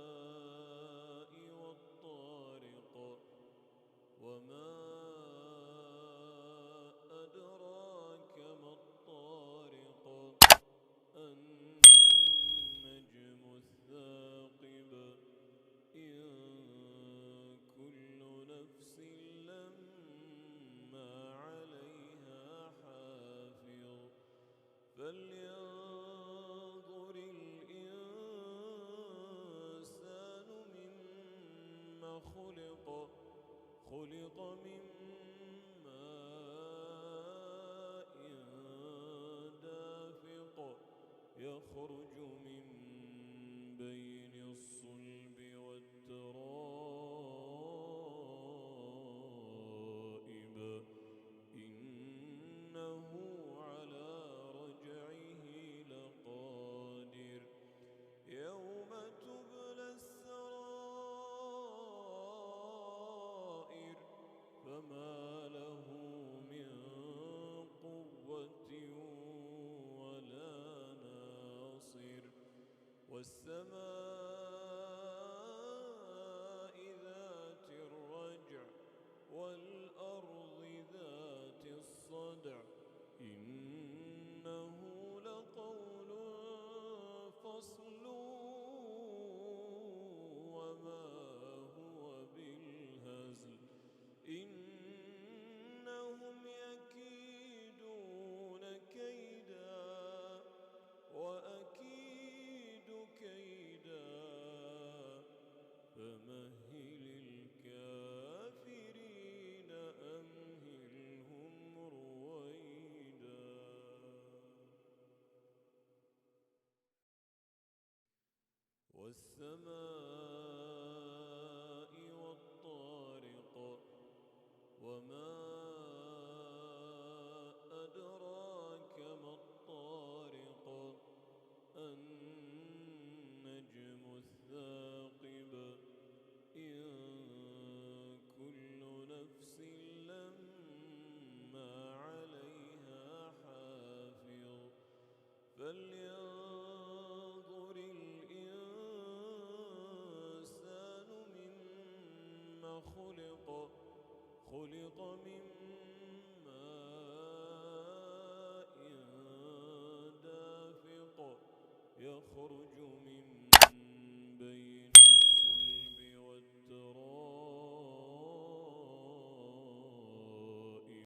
والسماء والطارق وما أدراك ما الطارق النجم الثاقب إن كل نفس لما عليها حافظ فلينظر الإنسان مما خلق من ماء دافق يخرج من بين الصلب والترائب إنه على رجعه لقادر يوم تبلى السرائر فما له من قوة ولا ناصر والسماء ذات الرجع والأرض ذات الصدع إنه لقول فصل وما هو بالهزل إنهم يكيدون كيدا وأكيد كيدا فمهل الكافرين أمهلهم رويدا والسماء والطارق وما أدراك ما الطارق النجم الثاقب إن كل نفس لما عليها حافظ فلينظر الإنسان مما خلق من ماء دافق يخرج من